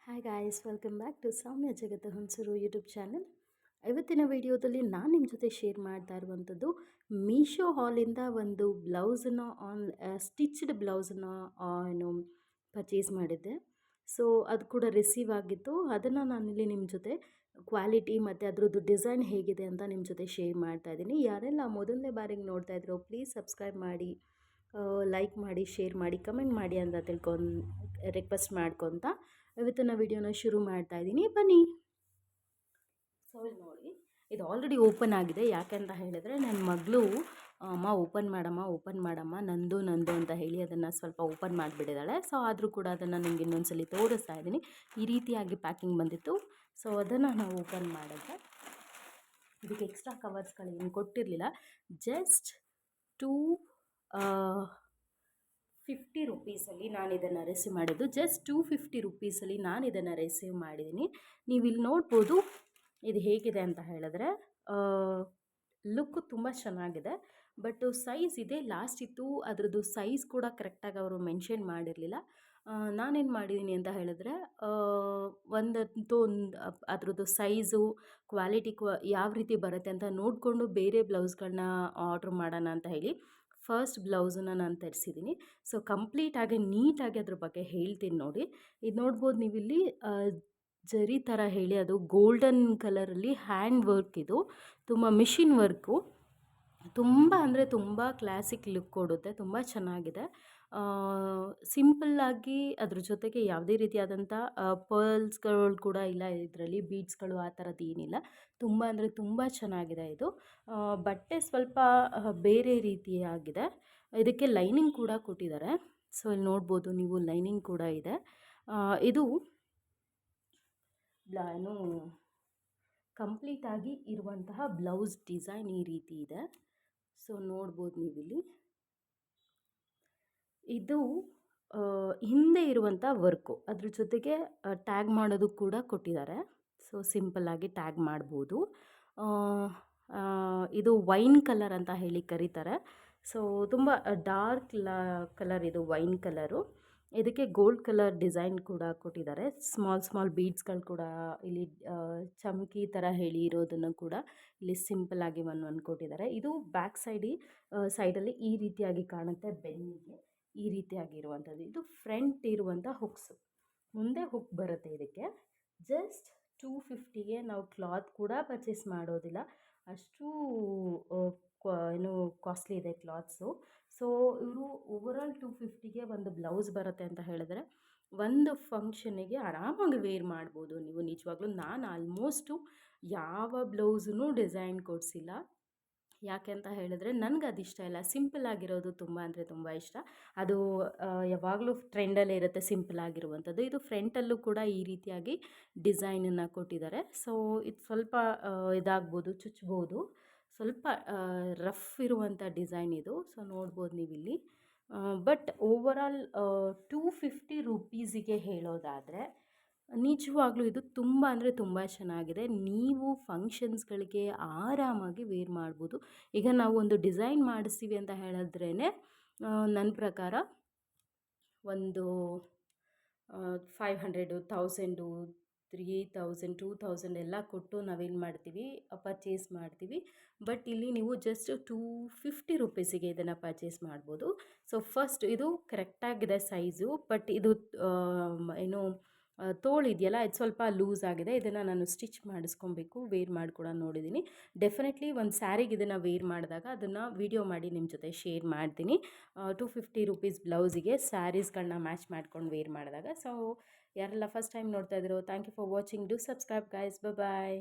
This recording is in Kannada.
Hi guys, welcome back to Soumya ಜಗತ್ತು ಹಂಸರು ಯೂಟ್ಯೂಬ್ ಚಾನಲ್. ಇವತ್ತಿನ ವಿಡಿಯೋದಲ್ಲಿ ನಾನು ನಿಮ್ಮ ಜೊತೆ ಶೇರ್ ಮಾಡ್ತಾ ಇರುವಂಥದ್ದು ಮೀಶೋ ಹಾಲಿಂದ ಒಂದು ಬ್ಲೌಸನ್ನು ಸ್ಟಿಚ್ಡ್ ಬ್ಲೌಸನ್ನು ಏನು ಪರ್ಚೇಸ್ ಮಾಡಿದ್ದೆ. ಸೊ ಅದು ಕೂಡ ರಿಸೀವ್ ಆಗಿತ್ತು. ಅದನ್ನು ನಾನಿಲ್ಲಿ ನಿಮ್ಮ ಜೊತೆ ಕ್ವಾಲಿಟಿ ಮತ್ತು ಅದರದ್ದು ಡಿಸೈನ್ ಹೇಗಿದೆ ಅಂತ ನಿಮ್ಮ ಜೊತೆ ಶೇರ್ ಮಾಡ್ತಾ ಇದ್ದೀನಿ. ಯಾರೆಲ್ಲ ಮೊದಲನೇ ಬಾರಿಗೆ ನೋಡ್ತಾ ಇದ್ರೋ ಪ್ಲೀಸ್ ಸಬ್ಸ್ಕ್ರೈಬ್ ಮಾಡಿ, ಲೈಕ್ ಮಾಡಿ, ಶೇರ್ ಮಾಡಿ, ಕಮೆಂಟ್ ಮಾಡಿ ಅಂತ ರಿಕ್ವೆಸ್ಟ್ ಮಾಡ್ಕೊತ ಇವತ್ತಿನ ವಿಡಿಯೋನ ಶುರು ಮಾಡ್ತಾ ಇದ್ದೀನಿ. ಬನ್ನಿ. ಸೊ ಇಲ್ಲಿ ನೋಡಿ, ಇದು ಆಲ್ರೆಡಿ ಓಪನ್ ಆಗಿದೆ. ಯಾಕೆಂತ ಹೇಳಿದರೆ ನನ್ನ ಮಗಳು ಅಮ್ಮ ಓಪನ್ ಮಾಡಮ್ಮ ನಂದು ಅಂತ ಹೇಳಿ ಅದನ್ನು ಸ್ವಲ್ಪ ಓಪನ್ ಮಾಡಿಬಿಟ್ಟಿದ್ದಾಳೆ. ಸೊ ಆದರೂ ಕೂಡ ಅದನ್ನು ನಿಮಗೆ ಇನ್ನೊಂದ್ಸಲಿ ತೋರಿಸ್ತಾ ಇದ್ದೀನಿ. ಈ ರೀತಿಯಾಗಿ ಪ್ಯಾಕಿಂಗ್ ಬಂದಿತ್ತು. ಸೊ ಅದನ್ನು ನಾವು ಓಪನ್ ಮಾಡಿದ್ರೆ ಇದಕ್ಕೆ ಎಕ್ಸ್ಟ್ರಾ ಕವರ್ಸ್ಗಳು ಏನು ಕೊಟ್ಟಿರಲಿಲ್ಲ. ಜಸ್ಟ್ 250 ರುಪೀಸಲ್ಲಿ ನಾನು ಇದನ್ನು ರಿಸೀವ್ ಮಾಡಿದ್ದು. ಜಸ್ಟ್ 250 ರುಪೀಸಲ್ಲಿ ನಾನು ಇದನ್ನು ರಿಸೀವ್ ಮಾಡಿದ್ದೀನಿ. ನೀವು ಇಲ್ಲಿ ನೋಡ್ಬೋದು ಇದು ಹೇಗಿದೆ ಅಂತ ಹೇಳಿದ್ರೆ ಲುಕ್ಕು ತುಂಬ ಚೆನ್ನಾಗಿದೆ. ಬಟ್ ಸೈಜ್ ಇದೆ ಲಾಸ್ಟ್ ಇತ್ತು, ಅದರದ್ದು ಸೈಜ್ ಕೂಡ ಕರೆಕ್ಟಾಗಿ ಅವರು ಮೆನ್ಷನ್ ಮಾಡಿರಲಿಲ್ಲ. ನಾನೇನು ಮಾಡಿದ್ದೀನಿ ಅಂತ ಹೇಳಿದ್ರೆ ಒಂದು ಅದರದ್ದು ಸೈಜು ಕ್ವಾಲಿಟಿ ಯಾವ ರೀತಿ ಬರುತ್ತೆ ಅಂತ ನೋಡಿಕೊಂಡು ಬೇರೆ ಬ್ಲೌಸ್ಗಳನ್ನ ಆರ್ಡ್ರ್ ಮಾಡೋಣ ಅಂತ ಹೇಳಿ ಫಸ್ಟ್ ಬ್ಲೌಸನ್ನು ನಾನು ತರಿಸಿದ್ದೀನಿ. ಸೊ ಕಂಪ್ಲೀಟಾಗಿ ನೀಟಾಗಿ ಅದ್ರ ಬಗ್ಗೆ ಹೇಳ್ತೀನಿ ನೋಡಿ. ಇದು ನೋಡ್ಬೋದು ನೀವಿಲ್ಲಿ ಜರಿ ಥರ ಹೇಳಿ ಅದು ಗೋಲ್ಡನ್ ಕಲರಲ್ಲಿ ಹ್ಯಾಂಡ್ ವರ್ಕ್. ಇದು ತುಂಬ ಮಿಷಿನ್ ವರ್ಕು, ತುಂಬ ಅಂದರೆ ತುಂಬ ಕ್ಲಾಸಿಕ್ ಲುಕ್ ಕೊಡುತ್ತೆ. ತುಂಬ ಚೆನ್ನಾಗಿದೆ. ಸಿಂಪಲ್ಲಾಗಿ ಅದ್ರ ಜೊತೆಗೆ ಯಾವುದೇ ರೀತಿಯಾದಂಥ ಪರ್ಲ್ಸ್ಗಳು ಕೂಡ ಇಲ್ಲ ಇದರಲ್ಲಿ, ಬೀಡ್ಸ್ಗಳು ಆ ಥರದ್ದು ಏನಿಲ್ಲ. ತುಂಬ ಅಂದರೆ ತುಂಬ ಚೆನ್ನಾಗಿದೆ ಇದು. ಬಟ್ಟೆ ಸ್ವಲ್ಪ ಬೇರೆ ರೀತಿಯಾಗಿದೆ. ಇದಕ್ಕೆ ಲೈನಿಂಗ್ ಕೂಡ ಕೊಟ್ಟಿದ್ದಾರೆ. ಸೊ ಇಲ್ಲಿ ನೋಡ್ಬೋದು ನೀವು, ಲೈನಿಂಗ್ ಕೂಡ ಇದೆ. ಇದು ಏನು ಕಂಪ್ಲೀಟಾಗಿ ಇರುವಂತಹ ಬ್ಲೌಸ್ ಡಿಸೈನ್ ಈ ರೀತಿ ಇದೆ. ಸೊ ನೋಡ್ಬೋದು ನೀವಿಲ್ಲಿ, ಇದು ಹಿಂದೆ ಇರುವಂಥ ವರ್ಕು, ಅದ್ರ ಜೊತೆಗೆ ಟ್ಯಾಗ್ ಮಾಡೋದು ಕೂಡ ಕೊಟ್ಟಿದ್ದಾರೆ. ಸೊ ಸಿಂಪಲ್ಲಾಗಿ ಟ್ಯಾಗ್ ಮಾಡ್ಬೋದು. ಇದು ವೈನ್ ಕಲರ್ ಅಂತ ಹೇಳಿ ಕರೀತಾರೆ. ಸೊ ತುಂಬ ಡಾರ್ಕ್ ಕಲರ್ ಇದು, ವೈನ್ ಕಲರು. ಇದಕ್ಕೆ ಗೋಲ್ಡ್ ಕಲರ್ ಡಿಸೈನ್ ಕೂಡ ಕೊಟ್ಟಿದ್ದಾರೆ. ಸ್ಮಾಲ್ ಬೀಡ್ಸ್ಗಳು ಕೂಡ ಇಲ್ಲಿ ಚಮಕಿ ಥರ ಹೇಳಿ ಇರೋದನ್ನು ಕೂಡ ಇಲ್ಲಿ ಸಿಂಪಲ್ಲಾಗಿ ಒಂದು ಕೊಟ್ಟಿದ್ದಾರೆ. ಇದು ಬ್ಯಾಕ್ ಸೈಡಲ್ಲಿ ಈ ರೀತಿಯಾಗಿ ಕಾಣುತ್ತೆ, ಬೆನ್ನಿಗೆ ಈ ರೀತಿಯಾಗಿರುವಂಥದ್ದು. ಇದು ಫ್ರಂಟ್ ಇರುವಂಥ ಹುಕ್ಸು, ಮುಂದೆ ಹುಕ್ ಬರುತ್ತೆ ಇದಕ್ಕೆ. ಜಸ್ಟ್ 250ಗೆ ನಾವು ಕ್ಲಾತ್ ಕೂಡ ಪರ್ಚೇಸ್ ಮಾಡೋದಿಲ್ಲ, ಅಷ್ಟು ಏನು ಕಾಸ್ಟ್ಲಿ ಇದೆ ಕ್ಲಾತ್ಸು. ಸೊ ಇವರು ಓವರಾಲ್ 250ಗೆ ಒಂದು ಬ್ಲೌಸ್ ಬರುತ್ತೆ ಅಂತ ಹೇಳಿದ್ರೆ ಒಂದು ಫಂಕ್ಷನಿಗೆ ಆರಾಮಾಗಿ ವೇರ್ ಮಾಡ್ಬೋದು ನೀವು. ನಿಜವಾಗ್ಲೂ ನಾನು ಆಲ್ಮೋಸ್ಟು ಯಾವ ಬ್ಲೌಸೂ ಡಿಸೈನ್ ಕೊಡಿಸಿಲ್ಲ. ಯಾಕೆ ಅಂತ ಹೇಳಿದ್ರೆ ನನಗೆ ಅದು ಇಷ್ಟ ಇಲ್ಲ. ಸಿಂಪಲ್ಲಾಗಿರೋದು ತುಂಬ ಅಂದರೆ ತುಂಬ ಇಷ್ಟ. ಅದು ಯಾವಾಗಲೂ ಟ್ರೆಂಡಲ್ಲೇ ಇರುತ್ತೆ ಸಿಂಪಲ್ಲಾಗಿರುವಂಥದ್ದು. ಇದು ಫ್ರಂಟಲ್ಲೂ ಕೂಡ ಈ ರೀತಿಯಾಗಿ ಡಿಸೈನನ್ನು ಕೊಟ್ಟಿದ್ದಾರೆ. ಸೊ ಇದು ಸ್ವಲ್ಪ ಇದಾಗ್ಬೋದು, ಚುಚ್ಬೋದು, ಸ್ವಲ್ಪ ರಫ್ ಇರುವಂಥ ಡಿಸೈನ್ ಇದು. ಸೊ ನೋಡ್ಬೋದು ನೀವಿಲ್ಲಿ. ಬಟ್ ಓವರಾಲ್ 250 ರುಪೀಸಿಗೆ ಹೇಳೋದಾದರೆ ನಿಜವಾಗ್ಲೂ ಇದು ತುಂಬ ಅಂದರೆ ತುಂಬ ಚೆನ್ನಾಗಿದೆ. ನೀವು ಫಂಕ್ಷನ್ಸ್ಗಳಿಗೆ ಆರಾಮಾಗಿ ವೇರ್ ಮಾಡ್ಬೋದು. ಈಗ ನಾವು ಒಂದು ಡಿಸೈನ್ ಮಾಡಿಸ್ತೀವಿ ಅಂತ ಹೇಳಿದ್ರೇ ನನ್ನ ಪ್ರಕಾರ ಒಂದು 500, 1000, 3000, 2000 ಎಲ್ಲ ಕೊಟ್ಟು ನಾವೇನು ಮಾಡ್ತೀವಿ, ಪರ್ಚೇಸ್ ಮಾಡ್ತೀವಿ. ಬಟ್ ಇಲ್ಲಿ ನೀವು ಜಸ್ಟ್ 250 ರುಪೀಸಿಗೆ ಇದನ್ನು ಪರ್ಚೇಸ್ ಮಾಡ್ಬೋದು. ಸೊ ಫಸ್ಟ್ ಇದು ಕರೆಕ್ಟಾಗಿದೆ ಸೈಜು. ಬಟ್ ಇದು ಏನು ತೋಳಿದೆಯಲ್ಲ, ಇದು ಸ್ವಲ್ಪ ಲೂಸ್ ಆಗಿದೆ. ಇದನ್ನು ನಾನು ಸ್ಟಿಚ್ ಮಾಡಿಸ್ಕೊಬೇಕು, ವೇರ್ ಮಾಡಿ ಕೂಡ ನೋಡಿದ್ದೀನಿ. ಡೆಫಿನೆಟ್ಲಿ ಒಂದು ಸ್ಯಾರಿಗೆ ಇದನ್ನು ವೇರ್ ಮಾಡಿದಾಗ ಅದನ್ನು ವಿಡಿಯೋ ಮಾಡಿ ನಿಮ್ಮ ಜೊತೆ ಶೇರ್ ಮಾಡ್ತೀನಿ. 250 ರುಪೀಸ್ ಬ್ಲೌಸಿಗೆ ಸ್ಯಾರೀಸ್ಗಳನ್ನ ಮ್ಯಾಚ್ ಮಾಡ್ಕೊಂಡು ವೇರ್ ಮಾಡಿದಾಗ. ಸೊ ಯಾರೆಲ್ಲ ಫಸ್ಟ್ ಟೈಮ್ ನೋಡ್ತಾ ಇದ್ದೀರೋ thank you for watching. Do subscribe guys. Bye.